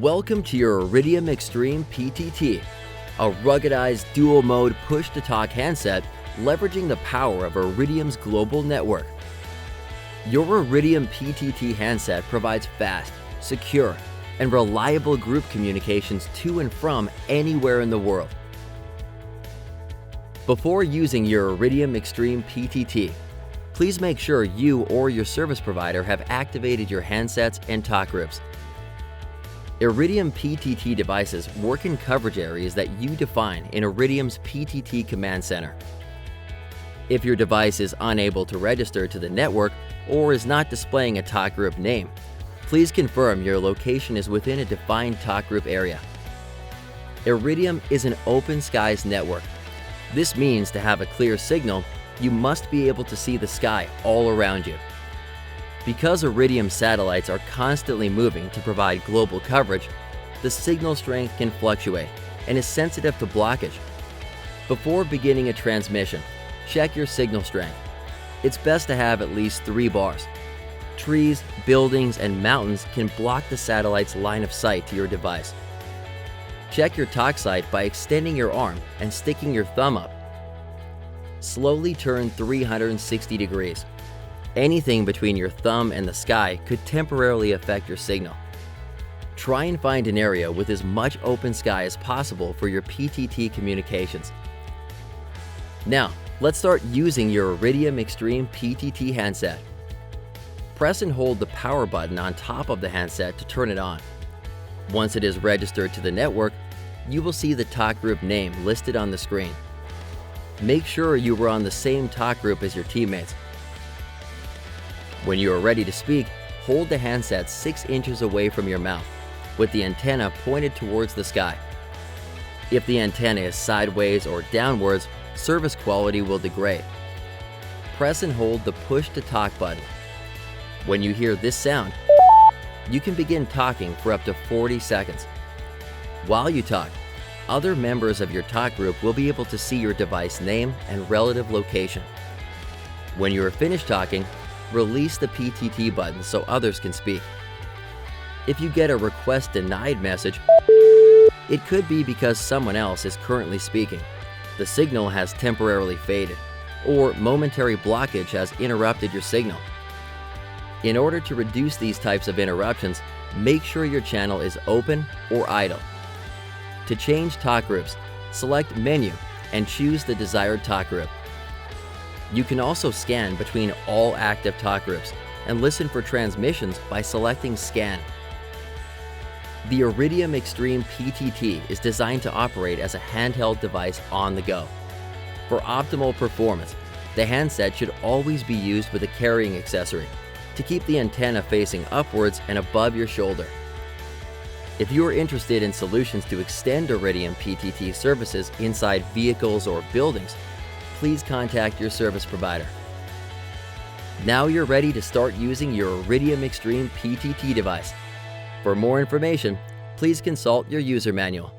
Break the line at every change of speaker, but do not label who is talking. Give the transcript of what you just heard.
Welcome to your Iridium Extreme PTT, a ruggedized dual-mode push-to-talk handset leveraging the power of Iridium's global network. Your Iridium PTT handset provides fast, secure, and reliable group communications to and from anywhere in the world. Before using your Iridium Extreme PTT, please make sure you or your service provider have activated your handsets and talk groups. Iridium PTT devices work in coverage areas that you define in Iridium's PTT Command Center. If your device is unable to register to the network or is not displaying a talk group name, please confirm your location is within a defined talk group area. Iridium is an open skies network. This means to have a clear signal, you must be able to see the sky all around you. Because Iridium satellites are constantly moving to provide global coverage, the signal strength can fluctuate and is sensitive to blockage. Before beginning a transmission, check your signal strength. It's best to have at least 3 bars. Trees, buildings, and mountains can block the satellite's line of sight to your device. Check your talk site by extending your arm and sticking your thumb up. Slowly turn 360 degrees. Anything between your thumb and the sky could temporarily affect your signal. Try and find an area with as much open sky as possible for your PTT communications. Now, let's start using your Iridium Extreme PTT handset. Press and hold the power button on top of the handset to turn it on. Once it is registered to the network, you will see the talk group name listed on the screen. Make sure you are on the same talk group as your teammates. When you are ready to speak, hold the handset 6 inches away from your mouth, with the antenna pointed towards the sky. If the antenna is sideways or downwards, service quality will degrade. Press and hold the push to talk button. When you hear this sound, you can begin talking for up to 40 seconds. While you talk, other members of your talk group will be able to see your device name and relative location. When you are finished talking, release the PTT button so others can speak. If you get a request denied message, it could be because someone else is currently speaking, the signal has temporarily faded, or momentary blockage has interrupted your signal. In order to reduce these types of interruptions, make sure your channel is open or idle. To change talk groups, select Menu and choose the desired talk group. You can also scan between all active talk groups and listen for transmissions by selecting Scan. The Iridium Extreme PTT is designed to operate as a handheld device on the go. For optimal performance, the handset should always be used with a carrying accessory to keep the antenna facing upwards and above your shoulder. If you are interested in solutions to extend Iridium PTT services inside vehicles or buildings, please contact your service provider. Now you're ready to start using your Iridium Extreme PTT device. For more information, please consult your user manual.